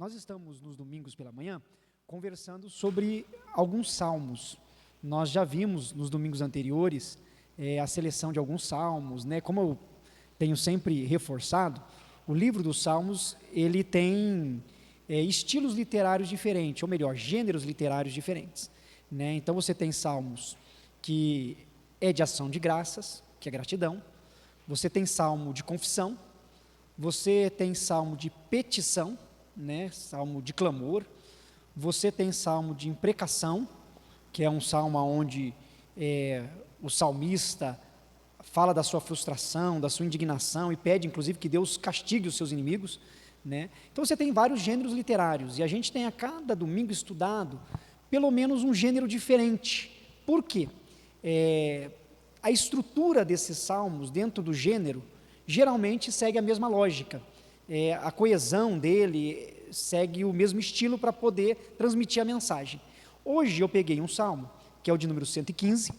Nós estamos nos domingos pela manhã conversando sobre alguns salmos. Nós já vimos nos domingos anteriores a seleção de alguns salmos, né? Como eu tenho sempre reforçado, o livro dos salmos ele tem estilos literários diferentes, ou melhor, gêneros literários diferentes, né? Então você tem salmos que é de ação de graças, que é gratidão. Você tem salmo de confissão. Você tem salmo de petição, né? Salmo de clamor. Você tem salmo de imprecação, que é um salmo onde o salmista fala da sua frustração, da sua indignação e pede, inclusive, que Deus castigue os seus inimigos, né? Então você tem vários gêneros literários e a gente tem a cada domingo estudado pelo menos um gênero diferente. Por quê? A estrutura desses salmos dentro do gênero geralmente segue a mesma lógica. A coesão dele segue o mesmo estilo para poder transmitir a mensagem. Hoje eu peguei um salmo, que é o de número 115,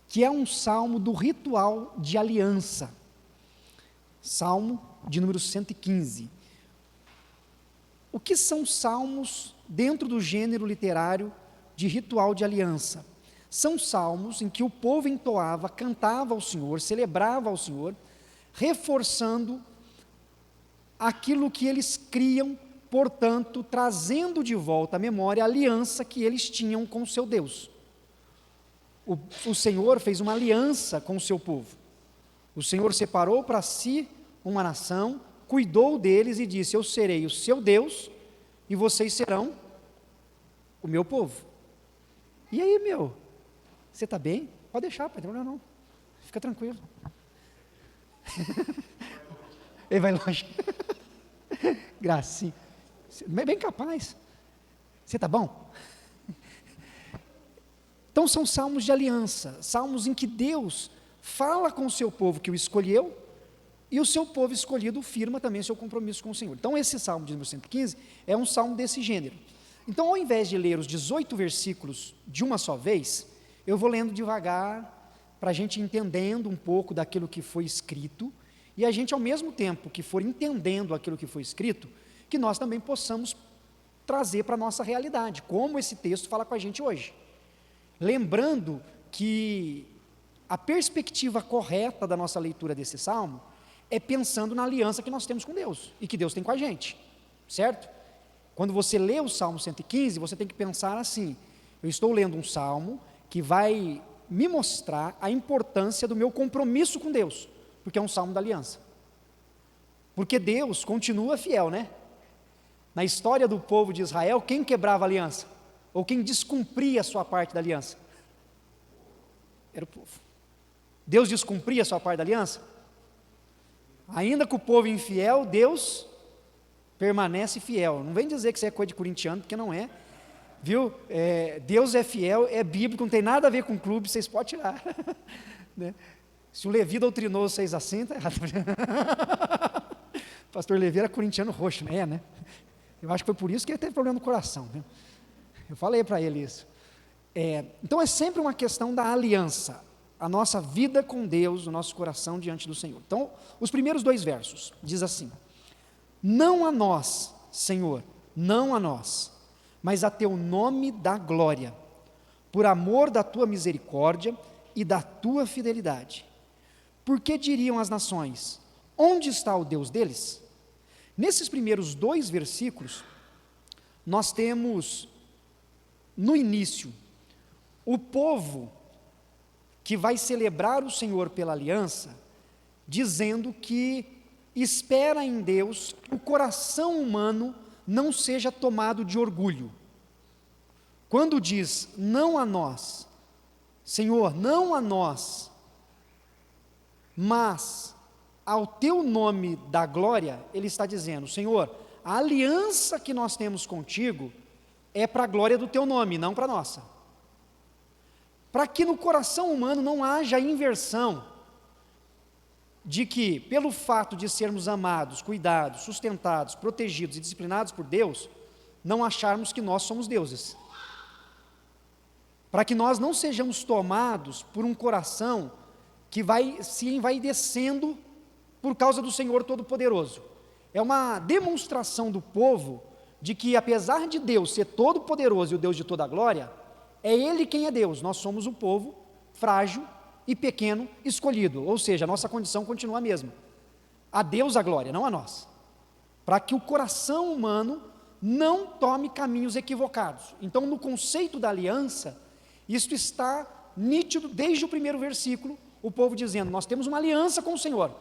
que é um salmo do ritual de aliança. Salmo de número 115. O que são salmos dentro do gênero literário de ritual de aliança? São salmos em que o povo entoava, cantava ao Senhor, celebrava ao Senhor, reforçando aquilo que eles criam, portanto, trazendo de volta à memória a aliança que eles tinham com o seu Deus. O Senhor fez uma aliança com o seu povo. O Senhor separou para si uma nação, cuidou deles e disse: eu serei o seu Deus e vocês serão o meu povo. E aí, você está bem? Pode deixar, pai, não tem problema não. Fica tranquilo. Ele vai longe. Gracinha. Bem capaz. Você está bom? Então são salmos de aliança, salmos em que Deus fala com o seu povo que o escolheu, e o seu povo escolhido firma também seu compromisso com o Senhor. Então esse salmo de número 115 é um salmo desse gênero. Então, ao invés de ler os 18 versículos de uma só vez, eu vou lendo devagar, para a gente entendendo um pouco daquilo que foi escrito, e a gente, ao mesmo tempo que for entendendo aquilo que foi escrito, que nós também possamos trazer para a nossa realidade, como esse texto fala com a gente hoje. Lembrando que a perspectiva correta da nossa leitura desse salmo é pensando na aliança que nós temos com Deus, e que Deus tem com a gente, certo? Quando você lê o Salmo 115, você tem que pensar assim: eu estou lendo um salmo que vai me mostrar a importância do meu compromisso com Deus, porque é um salmo da aliança. Porque Deus continua fiel, né? Na história do povo de Israel, quem quebrava a aliança? Ou quem descumpria a sua parte da aliança? Era o povo. Deus descumpria a sua parte da aliança? Ainda com o povo infiel, Deus permanece fiel. Não vem dizer que isso é coisa de corintiano, porque não é. Viu? Deus é fiel, é bíblico, não tem nada a ver com clube, vocês podem tirar. Né? Se o Levi doutrinou vocês assim, está errado. O pastor Levi era corintiano roxo, né? Eu acho que foi por isso que ele teve problema no coração. Né? Eu falei para ele isso. Então é sempre uma questão da aliança, a nossa vida com Deus, o nosso coração diante do Senhor. Então, os primeiros 2 versos, diz assim: não a nós, Senhor, não a nós, mas a teu nome dá glória, por amor da tua misericórdia e da tua fidelidade. Porque diriam as nações: onde está o Deus deles? Nesses primeiros 2 versículos, nós temos, no início, o povo que vai celebrar o Senhor pela aliança, dizendo que espera em Deus que o coração humano não seja tomado de orgulho. Quando diz, não a nós, Senhor, não a nós, mas ao teu nome da glória, ele está dizendo: Senhor, a aliança que nós temos contigo é para a glória do teu nome, não para a nossa. Para que no coração humano não haja inversão de que, pelo fato de sermos amados, cuidados, sustentados, protegidos e disciplinados por Deus, não acharmos que nós somos deuses. Para que nós não sejamos tomados por um coração que vai se envaidecendo por causa do Senhor Todo-Poderoso. é uma demonstração do povo de que, apesar de Deus ser todo-poderoso e o Deus de toda a glória, é Ele quem é Deus, nós somos um povo frágil e pequeno escolhido, ou seja, a nossa condição continua a mesma. A Deus a glória, não a nós, para que o coração humano não tome caminhos equivocados. Então, no conceito da aliança, isto está nítido desde o primeiro versículo, o povo dizendo, nós temos uma aliança com o Senhor,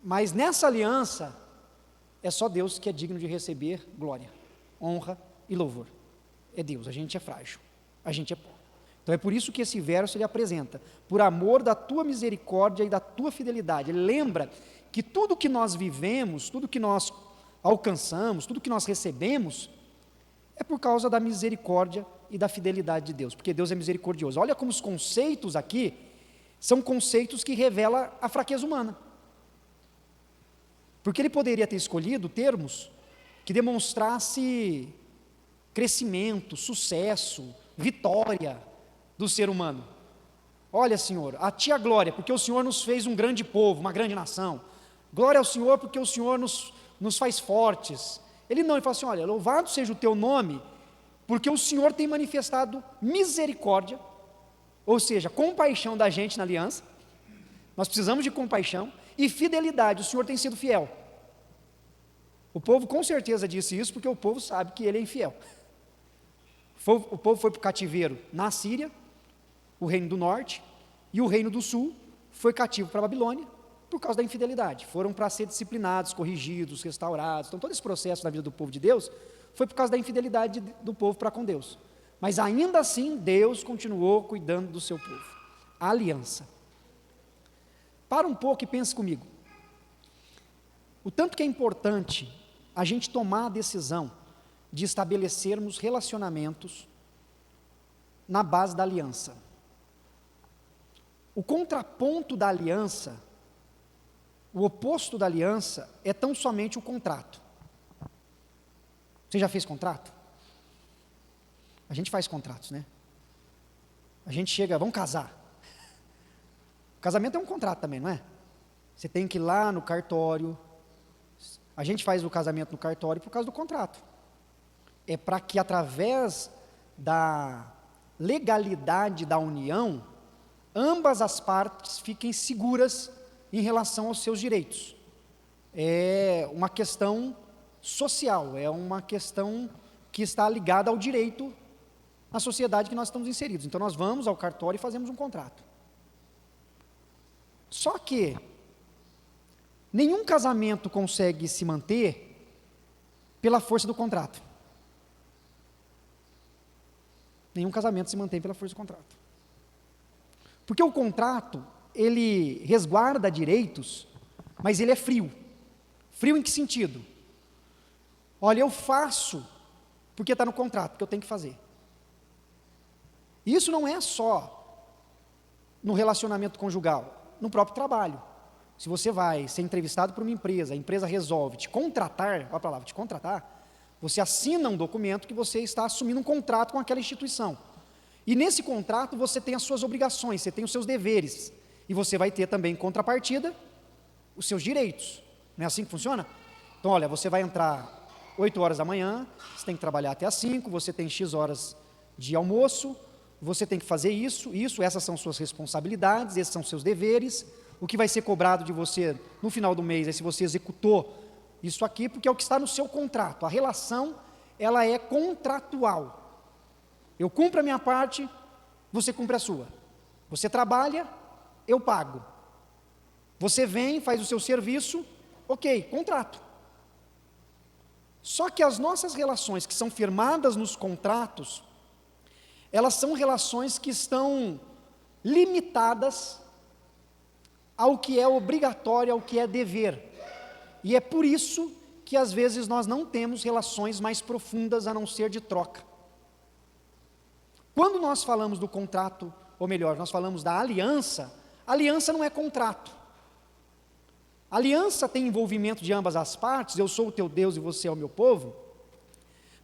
mas nessa aliança, é só Deus que é digno de receber glória, honra e louvor. É Deus, a gente é frágil, a gente é pobre. Então é por isso que esse verso ele apresenta, por amor da tua misericórdia e da tua fidelidade. Ele lembra que tudo que nós vivemos, tudo que nós alcançamos, tudo que nós recebemos, é por causa da misericórdia e da fidelidade de Deus, porque Deus é misericordioso. Olha como os conceitos aqui são conceitos que revelam a fraqueza humana. Porque ele poderia ter escolhido termos que demonstrasse crescimento, sucesso, vitória do ser humano. Olha, Senhor, a ti a glória, porque o Senhor nos fez um grande povo, uma grande nação. Glória ao Senhor, porque o Senhor nos faz fortes. Ele não, ele fala assim, olha, louvado seja o teu nome, porque o Senhor tem manifestado misericórdia, ou seja, compaixão da gente na aliança. Nós precisamos de compaixão e fidelidade, o Senhor tem sido fiel. O povo com certeza disse isso, porque o povo sabe que ele é infiel. O povo foi para o cativeiro na Síria, o reino do norte, e o reino do sul foi cativo para a Babilônia, por causa da infidelidade. Foram para ser disciplinados, corrigidos, restaurados. Então todo esse processo na vida do povo de Deus, foi por causa da infidelidade do povo para com Deus. Mas ainda assim, Deus continuou cuidando do seu povo. A aliança. Para um pouco e pense comigo. O tanto que é importante a gente tomar a decisão de estabelecermos relacionamentos na base da aliança. O contraponto da aliança, o oposto da aliança, é tão somente o contrato. Você já fez contrato? A gente faz contratos, né? A gente chega, vamos casar. O casamento é um contrato também, não é? Você tem que ir lá no cartório. A gente faz o casamento no cartório por causa do contrato. É para que através da legalidade da união, ambas as partes fiquem seguras em relação aos seus direitos. É uma questão social, é uma questão que está ligada ao direito na sociedade que nós estamos inseridos. Então nós vamos ao cartório e fazemos um contrato. Só que nenhum casamento consegue se manter pela força do contrato. Nenhum casamento se mantém pela força do contrato. Porque o contrato, ele resguarda direitos, mas ele é frio. Frio em que sentido? Olha, eu faço porque está no contrato, porque eu tenho que fazer. Isso não é só no relacionamento conjugal, no próprio trabalho. Se você vai ser entrevistado por uma empresa, a empresa resolve te contratar, olha a palavra, te contratar, você assina um documento que você está assumindo um contrato com aquela instituição. E nesse contrato você tem as suas obrigações, você tem os seus deveres. E você vai ter também, em contrapartida, os seus direitos. Não é assim que funciona? Então, olha, você vai entrar 8 horas da manhã, você tem que trabalhar até às 5, você tem X horas de almoço, você tem que fazer isso, essas são suas responsabilidades, esses são seus deveres. O que vai ser cobrado de você no final do mês é se você executou isso aqui, porque é o que está no seu contrato. A relação, ela é contratual. Eu cumpro a minha parte, você cumpre a sua. Você trabalha, eu pago. Você vem, faz o seu serviço, ok, contrato. Só que as nossas relações que são firmadas nos contratos, elas são relações que estão limitadas ao que é obrigatório, ao que é dever. E é por isso que às vezes nós não temos relações mais profundas a não ser de troca. Quando nós falamos do contrato, ou melhor, nós falamos da aliança, aliança não é contrato. Aliança tem envolvimento de ambas as partes, eu sou o teu Deus e você é o meu povo,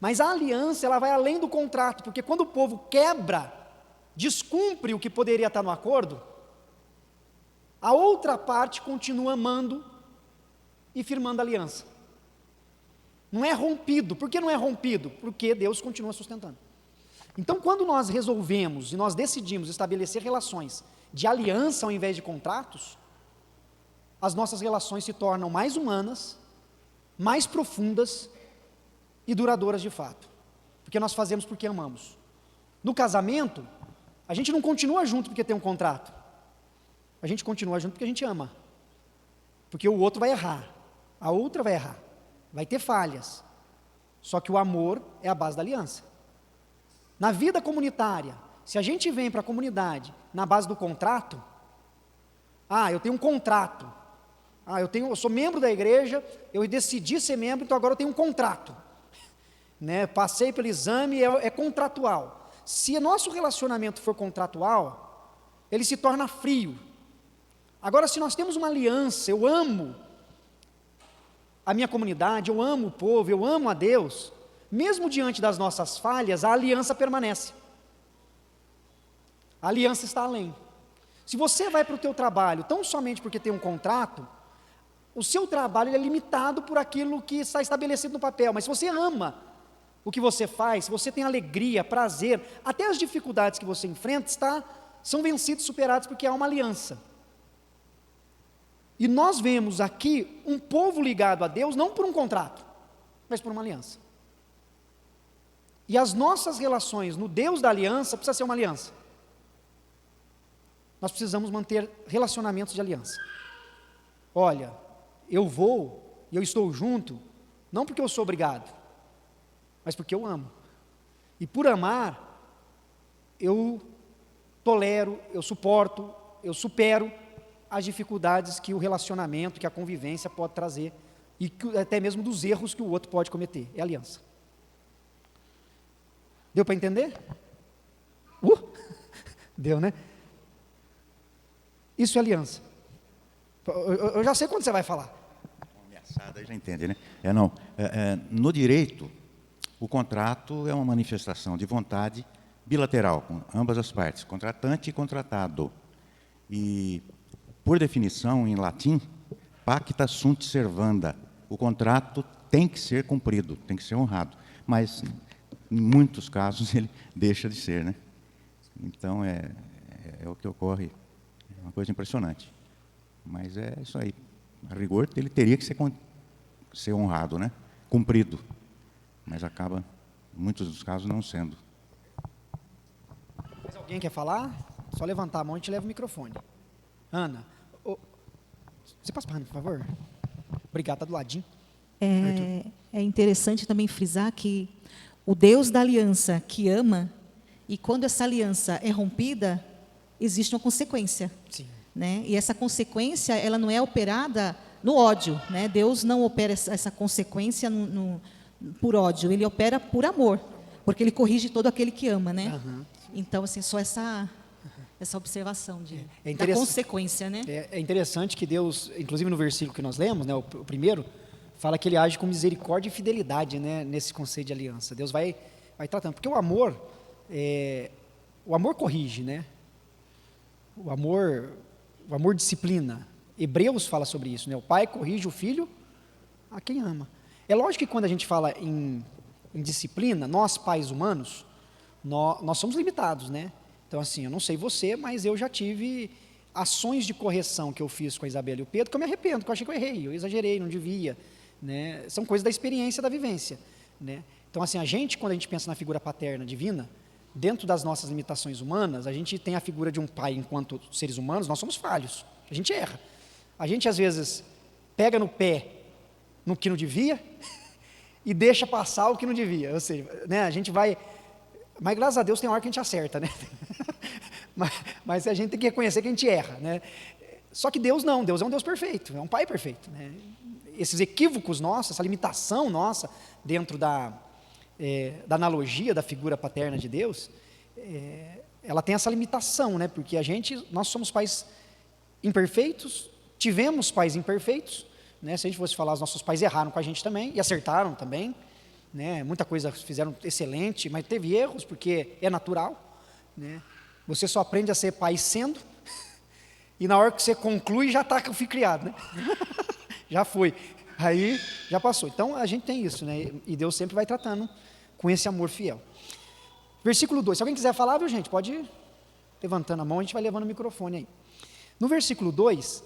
mas a aliança ela vai além do contrato, porque quando o povo quebra, descumpre o que poderia estar no acordo, a outra parte continua amando e firmando aliança. Não é rompido. Por que não é rompido? Porque Deus continua sustentando. Então, quando nós resolvemos e nós decidimos estabelecer relações de aliança ao invés de contratos, as nossas relações se tornam mais humanas, mais profundas e duradouras de fato. Porque nós fazemos porque amamos. No casamento, a gente não continua junto porque tem um contrato. A gente continua junto porque a gente ama. Porque o outro vai errar, a outra vai errar, vai ter falhas. Só que o amor é a base da aliança. Na vida comunitária, se a gente vem para a comunidade na base do contrato, eu tenho um contrato, eu sou membro da igreja, eu decidi ser membro, então agora eu tenho um contrato, né? Passei pelo exame, é contratual. Se nosso relacionamento for contratual, ele se torna frio. Agora, se nós temos uma aliança, eu amo a minha comunidade, eu amo o povo, eu amo a Deus, mesmo diante das nossas falhas, a aliança permanece. A aliança está além. Se você vai para o teu trabalho tão somente porque tem um contrato, o seu trabalho é limitado por aquilo que está estabelecido no papel. Mas se você ama o que você faz, se você tem alegria, prazer, até as dificuldades que você enfrenta são vencidas, superadas, porque há uma aliança. E nós vemos aqui um povo ligado a Deus, não por um contrato, mas por uma aliança. E as nossas relações no Deus da aliança precisa ser uma aliança. Nós precisamos manter relacionamentos de aliança. Olha, eu vou e eu estou junto, não porque eu sou obrigado, mas porque eu amo. E por amar, eu tolero, eu suporto, eu supero as dificuldades que o relacionamento, que a convivência pode trazer, e até mesmo dos erros que o outro pode cometer. É aliança. Deu para entender? Deu, né? Isso é aliança. Eu já sei quando você vai falar. Ameaçada, já entende, né? No direito, o contrato é uma manifestação de vontade bilateral, com ambas as partes, contratante e contratado. E, por definição, em latim, pacta sunt servanda. O contrato tem que ser cumprido, tem que ser honrado. Mas, em muitos casos, ele deixa de ser, né? Então, é o que ocorre. É uma coisa impressionante. Mas é isso aí. A rigor, ele teria que ser honrado, né? Cumprido. Mas acaba, em muitos dos casos, não sendo. Mas alguém quer falar? Só levantar a mão e te leva o microfone. Ana, você passa para a Ana, por favor? Obrigado, está do ladinho. É interessante também frisar que o Deus da aliança que ama, e quando essa aliança é rompida, existe uma consequência. Sim. Né? E essa consequência, ela não é operada no ódio. Né? Deus não opera essa consequência por ódio, Ele opera por amor, porque Ele corrige todo aquele que ama. Né? Uhum. Então, assim, só essa observação da consequência. Né? É interessante que Deus, inclusive no versículo que nós lemos, né, o primeiro, fala que Ele age com misericórdia e fidelidade, né, nesse conceito de aliança. Deus vai tratando, porque o amor corrige, né? O amor disciplina. Hebreus fala sobre isso, né? O pai corrige o filho a quem ama. É lógico que quando a gente fala em disciplina, nós pais humanos, nós somos limitados, né? Então assim, eu não sei você, mas eu já tive ações de correção que eu fiz com a Isabela e o Pedro, que eu me arrependo, que eu achei que eu errei, eu exagerei, não devia, né? São coisas da experiência, da vivência, né? Então assim, quando a gente pensa na figura paterna divina, dentro das nossas limitações humanas, a gente tem a figura de um pai enquanto seres humanos, nós somos falhos, a gente erra. A gente, às vezes, pega no pé no que não devia e deixa passar o que não devia. Ou seja, né, a gente vai... Mas, graças a Deus, tem hora que a gente acerta, né? mas a gente tem que reconhecer que a gente erra, né? Só que Deus não, Deus é um Deus perfeito, é um pai perfeito, né? Esses equívocos nossos, essa limitação nossa dentro da analogia da figura paterna de Deus, ela tem essa limitação, né? Porque nós somos pais imperfeitos, tivemos pais imperfeitos, né? Se a gente fosse falar, os nossos pais erraram com a gente também, e acertaram também, né? Muita coisa fizeram excelente, mas teve erros, porque é natural, né? Você só aprende a ser pai sendo, e na hora que você conclui, já está com o filho criado, né? Já foi. Aí já passou. Então a gente tem isso, né? E Deus sempre vai tratando com esse amor fiel. Versículo 2. Se alguém quiser falar, viu, gente? Pode ir levantando a mão, a gente vai levando o microfone aí. No versículo 2,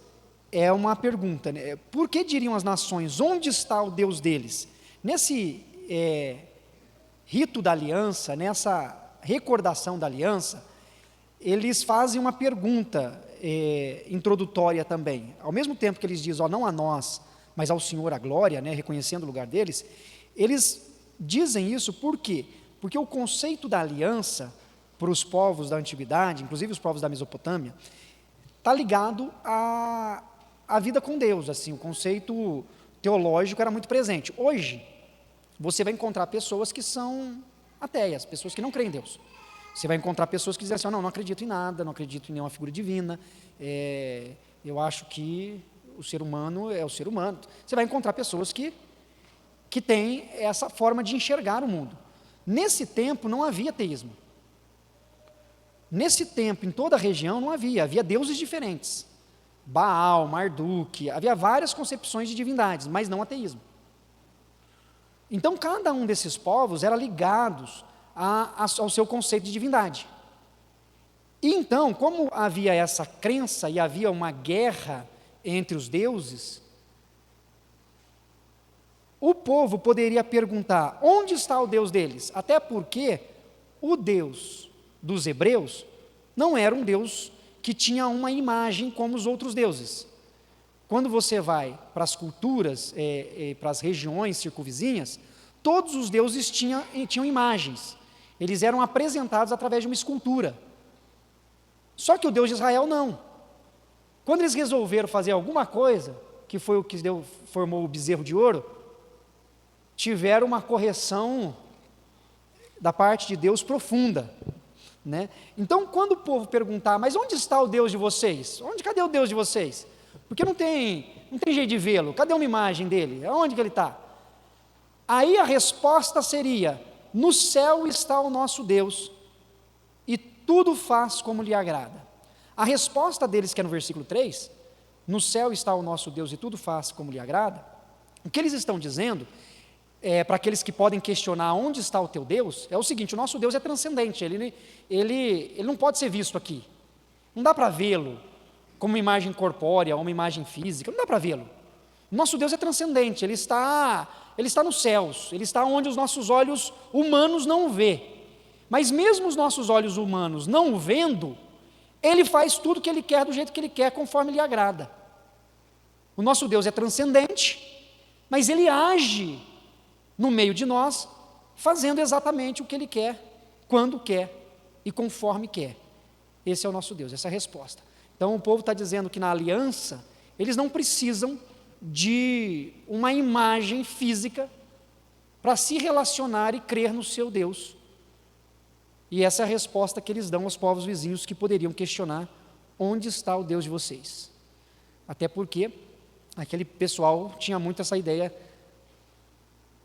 é uma pergunta, né? Por que diriam as nações, onde está o Deus deles? Nesse rito da aliança, nessa recordação da aliança, eles fazem uma pergunta introdutória também. Ao mesmo tempo que eles dizem, não a nós, mas ao Senhor a glória, né, reconhecendo o lugar deles, eles dizem isso por quê? Porque o conceito da aliança para os povos da antiguidade, inclusive os povos da Mesopotâmia, está ligado à vida com Deus, assim, o conceito teológico era muito presente. Hoje, você vai encontrar pessoas que são ateias, pessoas que não creem em Deus. Você vai encontrar pessoas que dizem assim, não acredito em nada, não acredito em nenhuma figura divina, eu acho que o ser humano é o ser humano. Você vai encontrar pessoas que têm essa forma de enxergar o mundo. Nesse tempo não havia ateísmo. Nesse tempo, em toda a região, não havia deuses diferentes. Baal, Marduk, havia várias concepções de divindades, mas não ateísmo. Então, cada um desses povos era ligado ao seu conceito de divindade. E então, como havia essa crença e havia uma guerra entre os deuses, o povo poderia perguntar, onde está o Deus deles? Até porque o Deus dos hebreus não era um Deus que tinha uma imagem como os outros deuses. Quando você vai para as culturas, para as regiões circunvizinhas, todos os deuses tinham imagens. Eles eram apresentados através de uma escultura. Só que o Deus de Israel não. Quando eles resolveram fazer alguma coisa, que foi o que formou o bezerro de ouro, tiveram uma correção da parte de Deus profunda, né? Então, quando o povo perguntar, mas onde está o Deus de vocês? Cadê o Deus de vocês? Porque não tem jeito de vê-lo, cadê uma imagem dele? Onde que ele está? Aí a resposta seria, no céu está o nosso Deus, e tudo faz como lhe agrada. A resposta deles, que é no versículo 3, no céu está o nosso Deus e tudo faz como lhe agrada, o que eles estão dizendo, para aqueles que podem questionar onde está o teu Deus, é o seguinte, o nosso Deus é transcendente, ele não pode ser visto aqui, não dá para vê-lo como uma imagem corpórea, ou uma imagem física, não dá para vê-lo. O nosso Deus é transcendente, ele está nos céus, ele está onde os nossos olhos humanos não o vê, mas mesmo os nossos olhos humanos não o vendo, ele faz tudo o que ele quer, do jeito que ele quer, conforme lhe agrada. O nosso Deus é transcendente, mas ele age no meio de nós, fazendo exatamente o que ele quer, quando quer e conforme quer. Esse é o nosso Deus, essa é a resposta. Então o povo está dizendo que na aliança, eles não precisam de uma imagem física para se relacionar e crer no seu Deus. E essa é a resposta que eles dão aos povos vizinhos que poderiam questionar onde está o Deus de vocês. Até porque aquele pessoal tinha muito essa ideia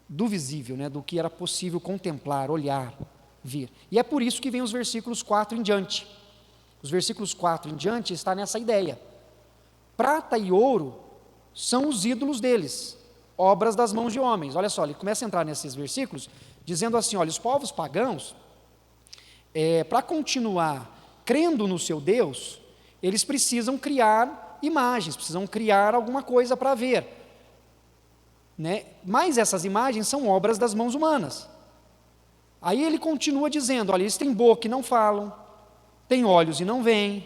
do visível, né, do que era possível contemplar, olhar, ver. E é por isso que vem os versículos 4 em diante. Os versículos 4 em diante está nessa ideia. Prata e ouro são os ídolos deles, obras das mãos de homens. Olha só, ele começa a entrar nesses versículos, dizendo assim, olha, os povos pagãos, para continuar crendo no seu Deus, eles precisam criar imagens, precisam criar alguma coisa para ver, né? Mas essas imagens são obras das mãos humanas. Aí ele continua dizendo, olha, eles têm boca e não falam, têm olhos e não veem,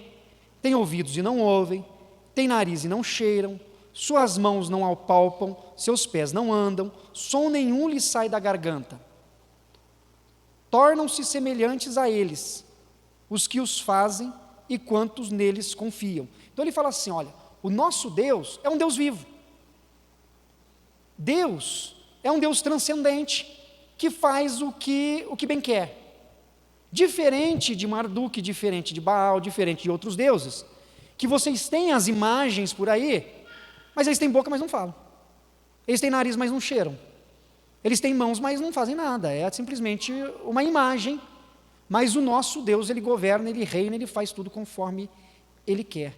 têm ouvidos e não ouvem, têm nariz e não cheiram, suas mãos não apalpam, seus pés não andam, som nenhum lhes sai da garganta. Tornam-se semelhantes a eles, os que os fazem e quantos neles confiam. Então ele fala assim, olha, o nosso Deus é um Deus vivo. Deus é um Deus transcendente, que faz o que bem quer. Diferente de Marduk, diferente de Baal, diferente de outros deuses, que vocês têm as imagens por aí, mas eles têm boca, mas não falam. Eles têm nariz, mas não cheiram. Eles têm mãos, mas não fazem nada. É simplesmente uma imagem. Mas o nosso Deus, ele governa, ele reina, ele faz tudo conforme ele quer.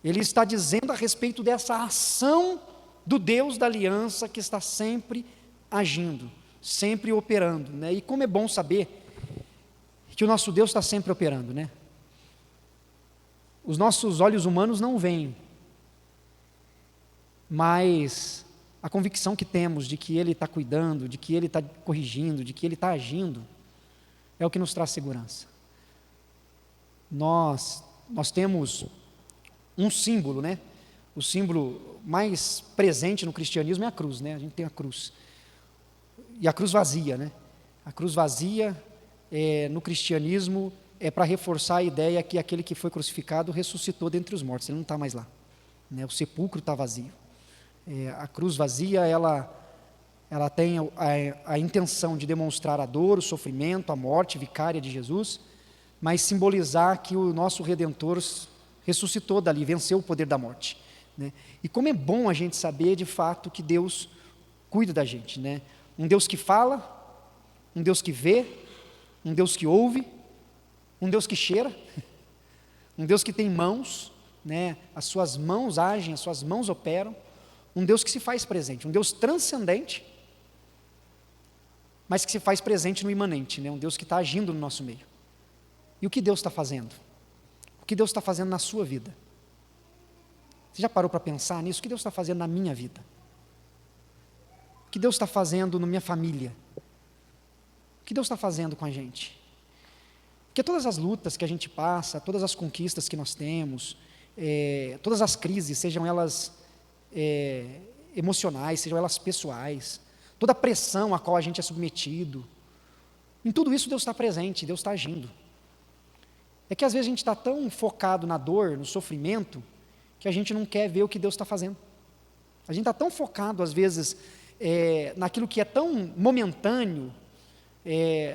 Ele está dizendo a respeito dessa ação do Deus da aliança que está sempre agindo, sempre operando, né? E como é bom saber que o nosso Deus está sempre operando, né? Os nossos olhos humanos não veem, mas a convicção que temos de que Ele está cuidando, de que Ele está corrigindo, de que Ele está agindo, é o que nos traz segurança. Nós temos um símbolo, né? O símbolo mais presente no cristianismo é a cruz, né? A gente tem a cruz. E a cruz vazia, né? A cruz vazia, no cristianismo, é para reforçar a ideia que aquele que foi crucificado ressuscitou dentre os mortos, ele não está mais lá, né? O sepulcro está vazio. A cruz vazia, ela tem a intenção de demonstrar a dor, o sofrimento, a morte vicária de Jesus, mas simbolizar que o nosso Redentor ressuscitou dali, venceu o poder da morte, né? E como é bom a gente saber de fato que Deus cuida da gente, né? Um Deus que fala, um Deus que vê, um Deus que ouve, um Deus que cheira, um Deus que tem mãos, né? As suas mãos agem, as suas mãos operam, um Deus que se faz presente, um Deus transcendente, mas que se faz presente no imanente, né? Um Deus que está agindo no nosso meio. E o que Deus está fazendo? O que Deus está fazendo na sua vida? Você já parou para pensar nisso? O que Deus está fazendo na minha vida? O que Deus está fazendo na minha família? O que Deus está fazendo com a gente? Porque todas as lutas que a gente passa, todas as conquistas que nós temos, todas as crises, sejam elas emocionais, sejam elas pessoais, toda a pressão a qual a gente é submetido, em tudo isso Deus está presente, Deus está agindo. É que às vezes a gente está tão focado na dor, no sofrimento, que a gente não quer ver o que Deus está fazendo. A gente está tão focado, às vezes, naquilo que é tão momentâneo,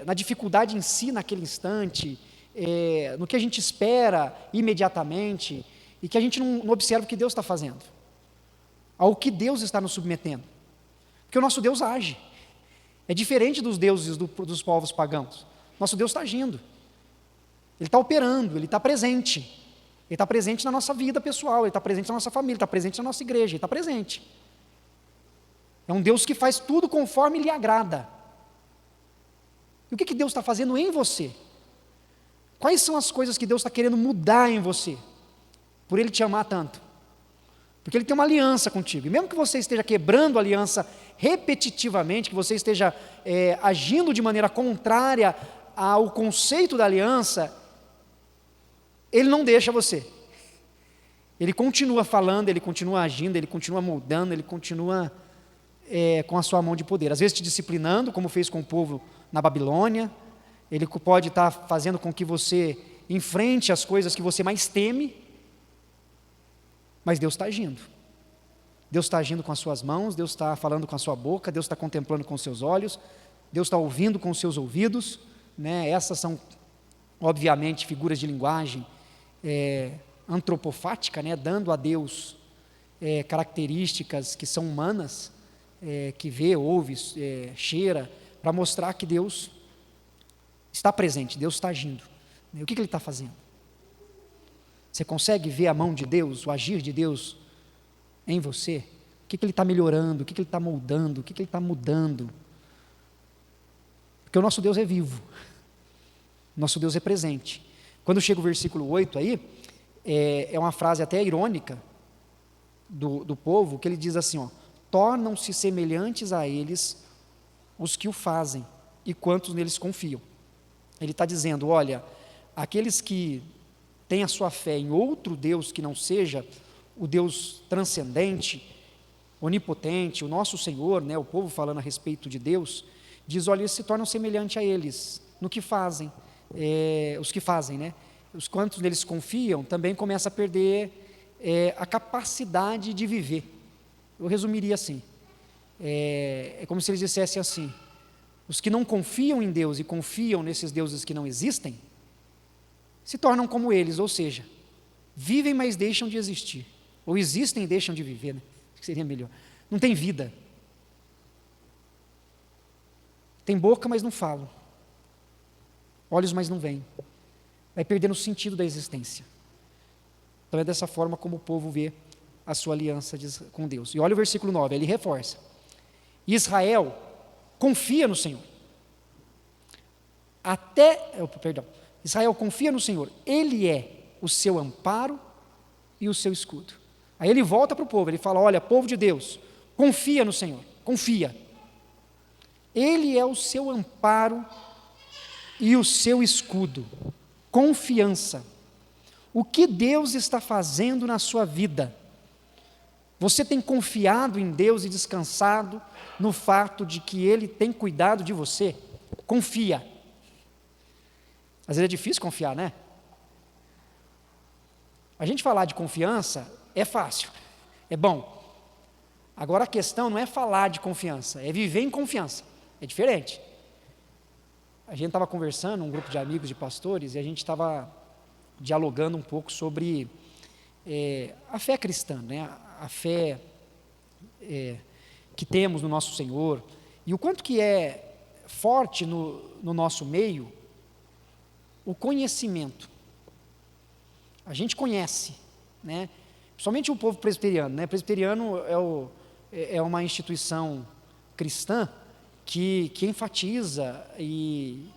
na dificuldade em si, naquele instante, no que a gente espera imediatamente, e que a gente não observa o que Deus está fazendo, ao que Deus está nos submetendo. Porque o nosso Deus age. É diferente dos deuses dos povos pagãos. Nosso Deus está agindo. Ele está operando, Ele está presente. Ele está presente na nossa vida pessoal, Ele está presente na nossa família, Ele está presente na nossa igreja, Ele está presente. É um Deus que faz tudo conforme lhe agrada. E o que Deus está fazendo em você? Quais são as coisas que Deus está querendo mudar em você? Por Ele te amar tanto. Porque Ele tem uma aliança contigo. E mesmo que você esteja quebrando a aliança repetitivamente, que você esteja agindo de maneira contrária ao conceito da aliança, Ele não deixa você. Ele continua falando, Ele continua agindo, Ele continua moldando, Ele continua com a sua mão de poder. Às vezes te disciplinando, como fez com o povo na Babilônia. Ele pode estar fazendo com que você enfrente as coisas que você mais teme, mas Deus está agindo. Deus está agindo com as suas mãos, Deus está falando com a sua boca, Deus está contemplando com os seus olhos, Deus está ouvindo com os seus ouvidos, né? Essas são, obviamente, figuras de linguagem antropofática, né? Dando a Deus características que são humanas, que vê, ouve, cheira, para mostrar que Deus está presente, Deus está agindo. O que Ele está fazendo? Você consegue ver a mão de Deus, o agir de Deus em você? O que Ele está melhorando, o que Ele está moldando, o que Ele está mudando? Porque o nosso Deus é vivo, nosso Deus é presente. Quando chega o versículo 8 aí, é uma frase até irônica do povo, que ele diz assim, ó: tornam-se semelhantes a eles os que o fazem e quantos neles confiam. Ele está dizendo, olha, aqueles que têm a sua fé em outro Deus que não seja o Deus transcendente, onipotente, o nosso Senhor, né, o povo falando a respeito de Deus, diz, olha, eles se tornam semelhantes a eles, no que fazem, os que fazem, né, os quantos neles confiam, também começam a perder a capacidade de viver. Eu resumiria assim, é como se eles dissessem assim, os que não confiam em Deus e confiam nesses deuses que não existem, se tornam como eles, ou seja, vivem, mas deixam de existir, ou existem e deixam de viver, né? Acho que seria melhor. Não tem vida, tem boca, mas não falam, olhos, mas não veem, vai perdendo o sentido da existência. Então é dessa forma como o povo vê a sua aliança com Deus. E olha o versículo 9, ele reforça. Israel confia no Senhor. Israel confia no Senhor. Ele é o seu amparo e o seu escudo. Aí ele volta para o povo, ele fala, olha, povo de Deus, confia no Senhor, confia. Ele é o seu amparo e o seu escudo. Confiança. O que Deus está fazendo na sua vida? Você tem confiado em Deus e descansado no fato de que Ele tem cuidado de você? Confia. Às vezes é difícil confiar, né? A gente falar de confiança é fácil, é bom. Agora a questão não é falar de confiança, é viver em confiança. É diferente. A gente estava conversando, um grupo de amigos de pastores, e a gente estava dialogando um pouco sobre a fé cristã, né? A fé que temos no nosso Senhor, e o quanto que é forte no nosso meio o conhecimento. A gente conhece, né? Principalmente o povo presbiteriano, né? Presbiteriano é uma instituição cristã que enfatiza e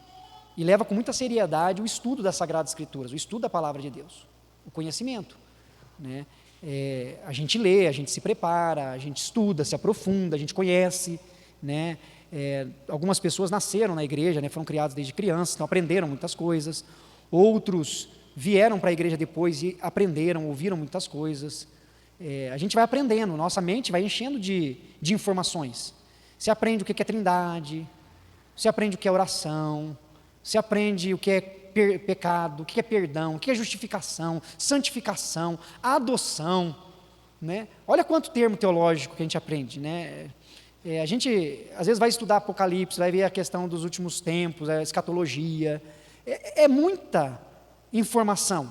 leva com muita seriedade o estudo das Sagradas Escrituras, o estudo da Palavra de Deus, o conhecimento, né? A gente lê, a gente se prepara, a gente estuda, se aprofunda, a gente conhece, né? Algumas pessoas nasceram na igreja, né? Foram criadas desde crianças, então aprenderam muitas coisas. Outros vieram para a igreja depois e aprenderam, ouviram muitas coisas. A gente vai aprendendo, nossa mente vai enchendo de informações. Você aprende o que é trindade, você aprende o que é oração, você aprende o que é pecado, o que é perdão, o que é justificação, santificação, adoção, né? Olha quanto termo teológico que a gente aprende, né? A gente, às vezes, vai estudar Apocalipse, vai ver a questão dos últimos tempos, a escatologia, é muita informação.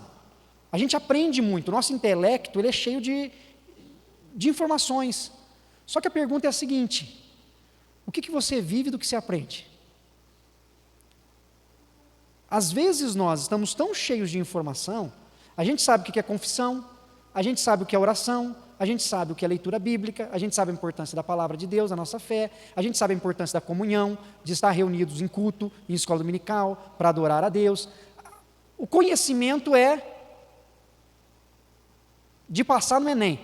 A gente aprende muito, o nosso intelecto ele é cheio de informações. Só que a pergunta é a seguinte: o que você vive do que você aprende? Às vezes nós estamos tão cheios de informação, a gente sabe o que é confissão, a gente sabe o que é oração, a gente sabe o que é leitura bíblica, a gente sabe a importância da palavra de Deus, da nossa fé, a gente sabe a importância da comunhão, de estar reunidos em culto, em escola dominical, para adorar a Deus. O conhecimento é de passar no Enem,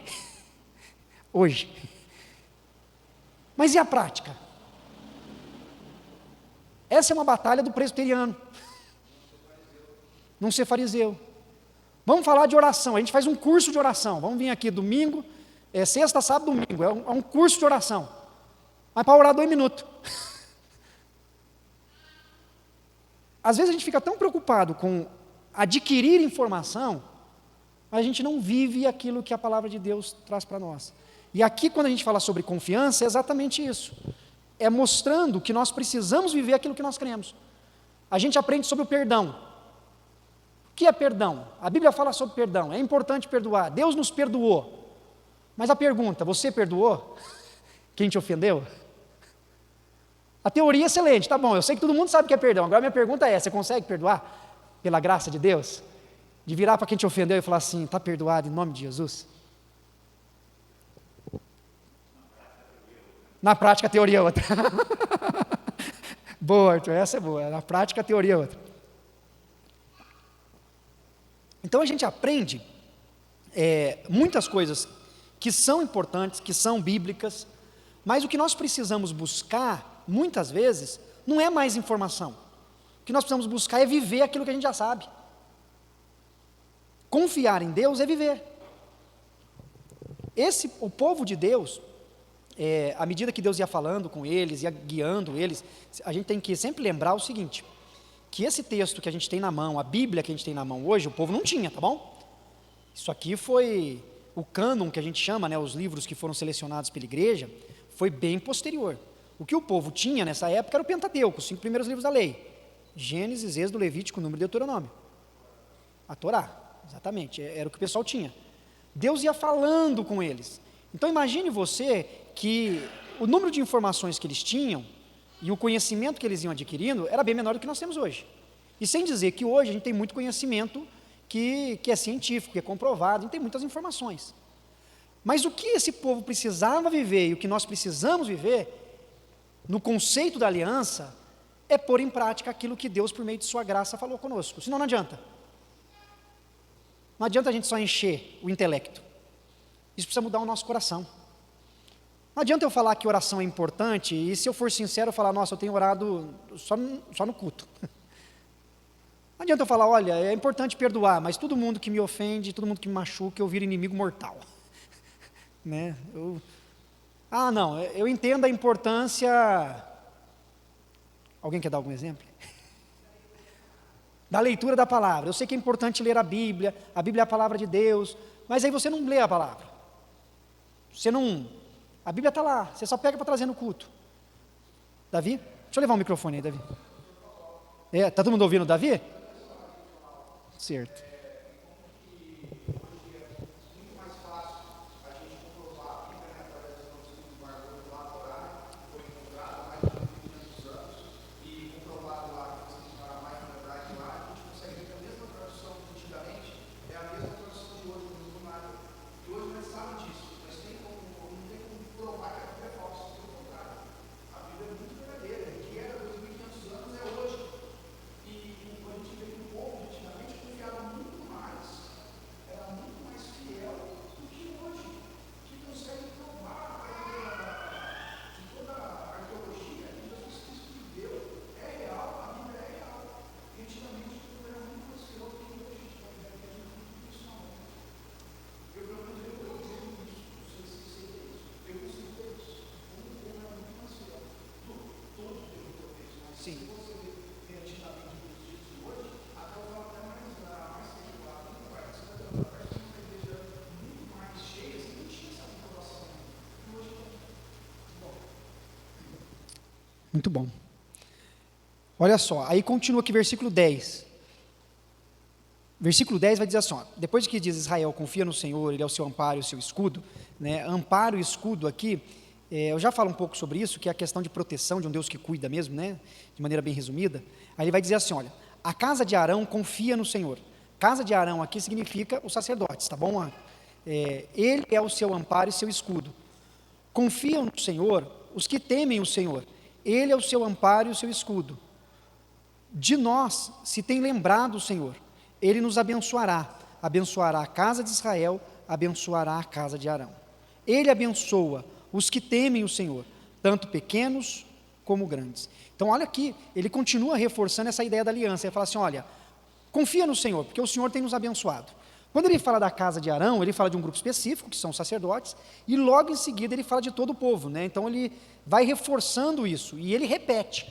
hoje. Mas e a prática? Essa é uma batalha do presbiteriano. Não ser fariseu. Vamos falar de oração, a gente faz um curso de oração. Vamos vir aqui domingo, sexta, sábado, domingo, é um curso de oração. Mas para orar 2 minutos. Às vezes a gente fica tão preocupado com adquirir informação, mas a gente não vive aquilo que a palavra de Deus traz para nós. E aqui, quando a gente fala sobre confiança, é exatamente isso. É mostrando que nós precisamos viver aquilo que nós cremos. A gente aprende sobre o perdão. O que é perdão? A Bíblia fala sobre perdão. É importante perdoar. Deus nos perdoou. Mas a pergunta, você perdoou quem te ofendeu? A teoria é excelente, tá bom, eu sei que todo mundo sabe o que é perdão. Agora minha pergunta é, você consegue perdoar pela graça de Deus? De virar para quem te ofendeu e falar assim, está perdoado em nome de Jesus? Na prática a teoria é outra. Boa, Arthur, essa é boa. Na prática a teoria é outra. Então a gente aprende muitas coisas que são importantes, que são bíblicas, mas o que nós precisamos buscar, muitas vezes, não é mais informação. O que nós precisamos buscar é viver aquilo que a gente já sabe. Confiar em Deus é viver. O povo de Deus, à medida que Deus ia falando com eles, ia guiando eles, a gente tem que sempre lembrar o seguinte, que esse texto que a gente tem na mão, a Bíblia que a gente tem na mão hoje, o povo não tinha, tá bom? Isso aqui foi o cânon que a gente chama, né, os livros que foram selecionados pela igreja, foi bem posterior. O que o povo tinha nessa época era o Pentateuco, os 5 primeiros livros da lei. Gênesis, Êxodo, Levítico, Número e Deuteronômio. A Torá, exatamente, era o que o pessoal tinha. Deus ia falando com eles. Então imagine você que o número de informações que eles tinham e o conhecimento que eles iam adquirindo era bem menor do que nós temos hoje. E sem dizer que hoje a gente tem muito conhecimento que é científico, que é comprovado, a gente tem muitas informações. Mas o que esse povo precisava viver e o que nós precisamos viver, no conceito da aliança, é pôr em prática aquilo que Deus, por meio de sua graça, falou conosco. Senão não adianta. Não adianta a gente só encher o intelecto. Isso precisa mudar o nosso coração. Não adianta eu falar que oração é importante e, se eu for sincero, eu falar, nossa, eu tenho orado só no culto. Não adianta eu falar, olha, é importante perdoar, mas todo mundo que me ofende, todo mundo que me machuca, eu viro inimigo mortal. Né? Não, eu entendo a importância... Alguém quer dar algum exemplo? Da leitura da palavra. Eu sei que é importante ler a Bíblia é a palavra de Deus, mas aí você não lê a palavra. A Bíblia está lá, você só pega para trazer no culto. Davi? Deixa eu levar o microfone aí, Davi. Está todo mundo ouvindo o Davi? Certo. Sim. Muito bom. Olha só, aí continua aqui versículo 10. Versículo 10 vai dizer assim, depois que diz Israel, confia no Senhor, Ele é o seu amparo e o seu escudo, né? Amparo e escudo aqui, eu já falo um pouco sobre isso, que é a questão de proteção de um Deus que cuida mesmo, né? De maneira bem resumida. Aí ele vai dizer assim, olha, a casa de Arão confia no Senhor. Casa de Arão aqui significa os sacerdotes, tá bom? Ele é o seu amparo e seu escudo. Confiam no Senhor os que temem o Senhor. Ele é o seu amparo e o seu escudo. De nós se tem lembrado o Senhor. Ele nos abençoará. Abençoará a casa de Israel, abençoará a casa de Arão. Ele abençoa os que temem o Senhor, tanto pequenos como grandes. Então olha aqui, ele continua reforçando essa ideia da aliança. Ele fala assim, olha, confia no Senhor, porque o Senhor tem nos abençoado. Quando ele fala da casa de Arão, ele fala de um grupo específico, que são os sacerdotes, e logo em seguida ele fala de todo o povo, né? Então ele vai reforçando isso, e ele repete,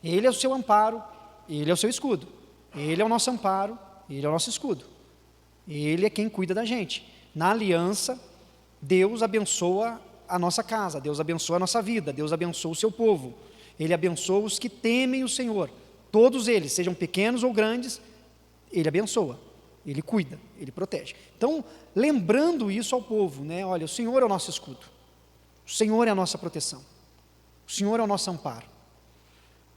ele é o seu amparo, ele é o seu escudo, ele é o nosso amparo, ele é o nosso escudo, ele é quem cuida da gente. Na aliança, Deus abençoa a nossa casa, Deus abençoa a nossa vida, Deus abençoa o seu povo, Ele abençoa os que temem o Senhor, todos eles, sejam pequenos ou grandes, Ele abençoa, Ele cuida, Ele protege. Então, lembrando isso ao povo, né? Olha, o Senhor é o nosso escudo, o Senhor é a nossa proteção, o Senhor é o nosso amparo.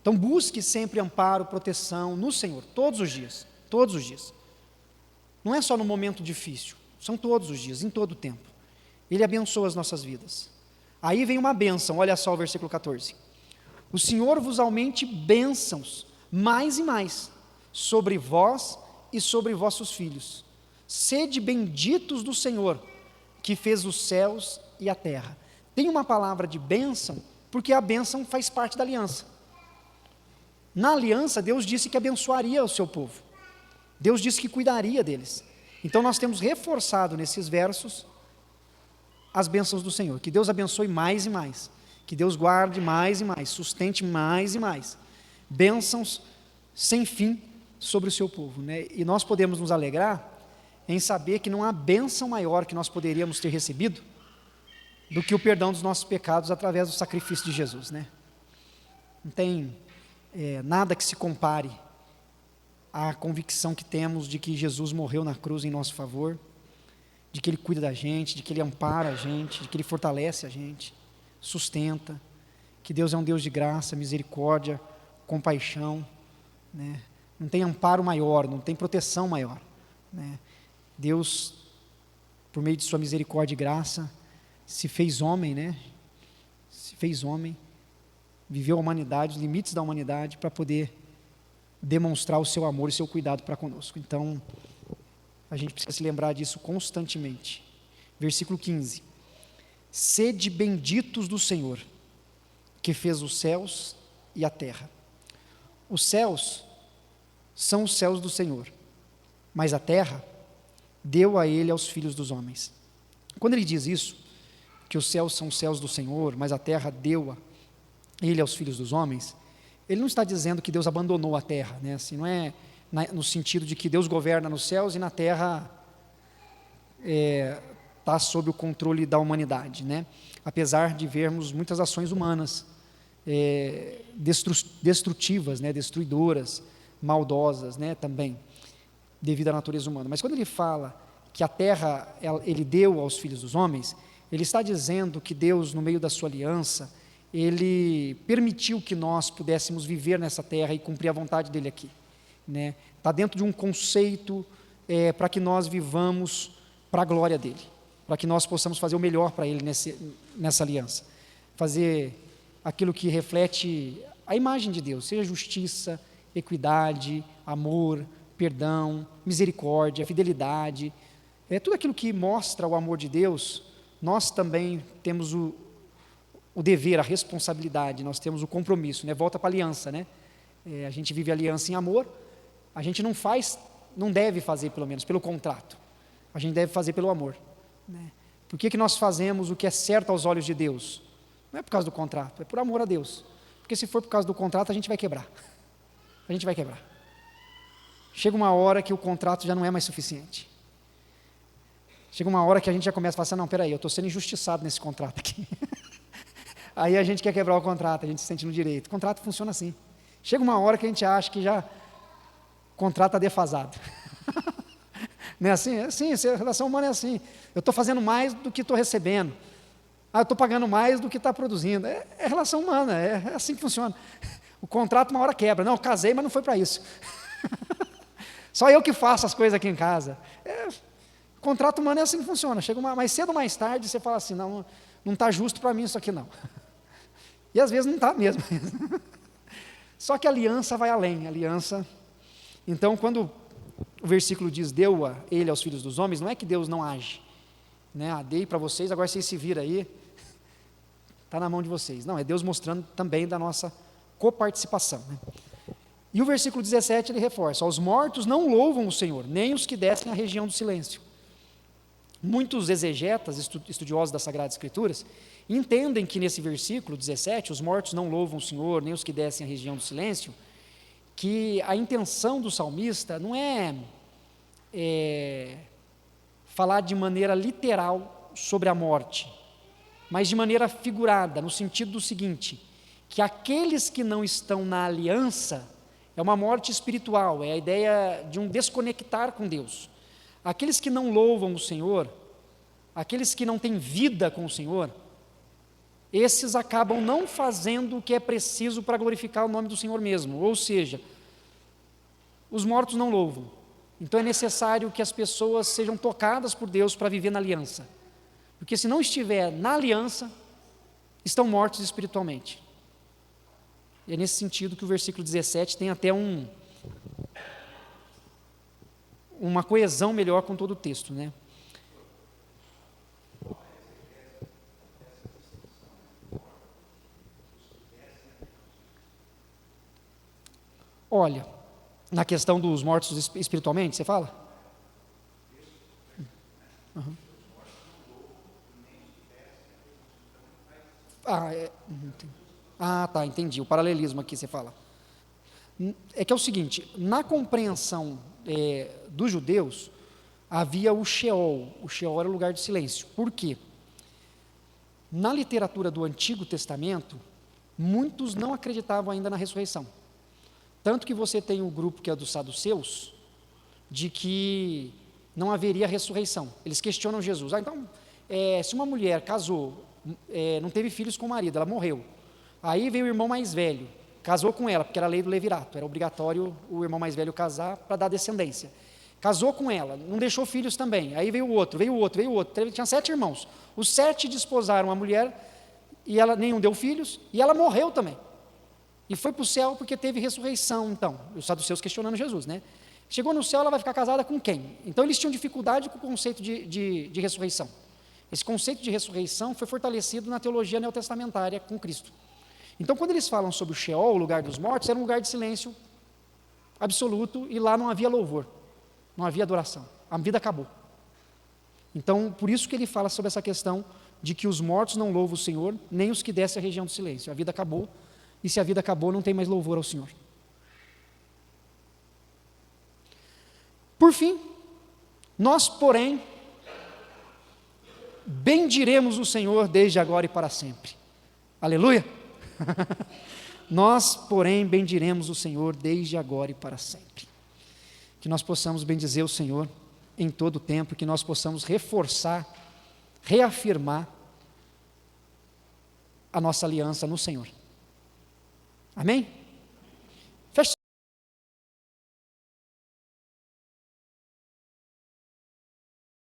Então, busque sempre amparo, proteção no Senhor, todos os dias, todos os dias. Não é só no momento difícil, são todos os dias, em todo o tempo. Ele abençoa as nossas vidas. Aí vem uma bênção, olha só o versículo 14. O Senhor vos aumente bênçãos, mais e mais, sobre vós e sobre vossos filhos. Sede benditos do Senhor, que fez os céus e a terra. Tem uma palavra de bênção, porque a bênção faz parte da aliança. Na aliança, Deus disse que abençoaria o seu povo. Deus disse que cuidaria deles. Então nós temos reforçado nesses versos as bênçãos do Senhor, que Deus abençoe mais e mais, que Deus guarde mais e mais, sustente mais e mais, bênçãos sem fim sobre o seu povo, né? E nós podemos nos alegrar em saber que não há bênção maior que nós poderíamos ter recebido do que o perdão dos nossos pecados através do sacrifício de Jesus, né? Não tem nada que se compare à convicção que temos de que Jesus morreu na cruz em nosso favor, de que Ele cuida da gente, de que Ele ampara a gente, de que Ele fortalece a gente, sustenta, que Deus é um Deus de graça, misericórdia, compaixão, né? Não tem amparo maior, não tem proteção maior, né? Deus por meio de sua misericórdia e graça, se fez homem, né? Se fez homem, viveu a humanidade, os limites da humanidade, para poder demonstrar o seu amor e seu cuidado para conosco. Então, a gente precisa se lembrar disso constantemente. Versículo 15: sede benditos do Senhor, que fez os céus e a terra. Os céus são os céus do Senhor, mas a terra deu a ele aos filhos dos homens. Quando ele diz isso, que os céus são os céus do Senhor, mas a terra deu a ele aos filhos dos homens, ele não está dizendo que Deus abandonou a terra, né? Assim, não é no sentido de que Deus governa nos céus e na terra está sob o controle da humanidade, né? Apesar de vermos muitas ações humanas destrutivas, né? Destruidoras, maldosas, né? Também, devido à natureza humana. Mas quando ele fala que a terra ele deu aos filhos dos homens, ele está dizendo que Deus, no meio da sua aliança, ele permitiu que nós pudéssemos viver nessa terra e cumprir a vontade dele aqui, né? Está dentro de um conceito para que nós vivamos para a glória dele, para que nós possamos fazer o melhor para ele nessa aliança, fazer aquilo que reflete a imagem de Deus, seja justiça, equidade, amor, perdão, misericórdia, fidelidade, tudo aquilo que mostra o amor de Deus. Nós também temos o dever, a responsabilidade, nós temos o compromisso, né? Volta para a aliança, né? A gente vive a aliança em amor, a gente não deve fazer, pelo menos, pelo contrato, a gente deve fazer pelo amor, né? Por que nós fazemos o que é certo aos olhos de Deus? Não é por causa do contrato, é por amor a Deus, porque se for por causa do contrato, a gente vai quebrar, chega uma hora que o contrato já não é mais suficiente, chega uma hora que a gente já começa a falar assim, não, peraí, eu estou sendo injustiçado nesse contrato aqui, aí a gente quer quebrar o contrato, a gente se sente no direito. O contrato funciona assim. Chega uma hora que a gente acha que já o contrato está defasado. Não é assim? É assim, a relação humana é assim. Eu estou fazendo mais do que estou recebendo. Eu estou pagando mais do que está produzindo. É relação humana, é assim que funciona. O contrato uma hora quebra. Não, eu casei, mas não foi para isso. Só eu que faço as coisas aqui em casa. O contrato humano é assim que funciona. Chega mais cedo ou mais tarde, você fala assim, não está justo para mim isso aqui não. E às vezes não está mesmo. Só que a aliança vai além, então quando o versículo diz, deu a ele aos filhos dos homens, não é que Deus não age, né? Dei para vocês, agora vocês se viram aí, está na mão de vocês. Não, é Deus mostrando também da nossa coparticipação, né? E o versículo 17 ele reforça, os mortos não louvam o Senhor, nem os que descem à região do silêncio. Muitos exegetas, estudiosos das Sagradas Escrituras, entendem que nesse versículo 17, os mortos não louvam o Senhor, nem os que descem à região do silêncio, que a intenção do salmista não é falar de maneira literal sobre a morte, mas de maneira figurada, no sentido do seguinte, que aqueles que não estão na aliança, é uma morte espiritual, é a ideia de um desconectar com Deus. Aqueles que não louvam o Senhor, aqueles que não têm vida com o Senhor, esses acabam não fazendo o que é preciso para glorificar o nome do Senhor mesmo, ou seja, os mortos não louvam. Então é necessário que as pessoas sejam tocadas por Deus para viver na aliança, porque se não estiver na aliança, estão mortos espiritualmente. E é nesse sentido que o versículo 17 tem até uma coesão melhor com todo o texto, né? Olha, na questão dos mortos espiritualmente, você fala? Uhum. Tá, entendi, o paralelismo aqui você fala. É que é o seguinte, na compreensão dos judeus, havia o Sheol era o lugar de silêncio. Por quê? Na literatura do Antigo Testamento, muitos não acreditavam ainda na ressurreição. Tanto que você tem um grupo que é dos saduceus, de que não haveria ressurreição. Eles questionam Jesus. Então, se uma mulher casou, não teve filhos com o marido, ela morreu. Aí veio o irmão mais velho, casou com ela, porque era a lei do levirato, era obrigatório o irmão mais velho casar para dar descendência. casou com ela, não deixou filhos também. Aí veio o outro, tinha 7 irmãos. Os 7 desposaram a mulher, e ela nenhum deu filhos, e ela morreu também. E foi para o céu porque teve ressurreição, então. Os saduceus questionando Jesus, né? Chegou no céu, ela vai ficar casada com quem? Então eles tinham dificuldade com o conceito de ressurreição. Esse conceito de ressurreição foi fortalecido na teologia neotestamentária com Cristo. Então, quando eles falam sobre o Sheol, o lugar dos mortos, era um lugar de silêncio absoluto, e lá não havia louvor, não havia adoração, a vida acabou. Então, por isso que ele fala sobre essa questão de que os mortos não louvam o Senhor, nem os que descem a região do silêncio. A vida acabou, e se a vida acabou, não tem mais louvor ao Senhor. Por fim, nós, porém, bendiremos o Senhor desde agora e para sempre. Aleluia! Nós, porém, bendiremos o Senhor desde agora e para sempre. Que nós possamos bendizer o Senhor em todo o tempo, que nós possamos reforçar, reafirmar a nossa aliança no Senhor. Amém?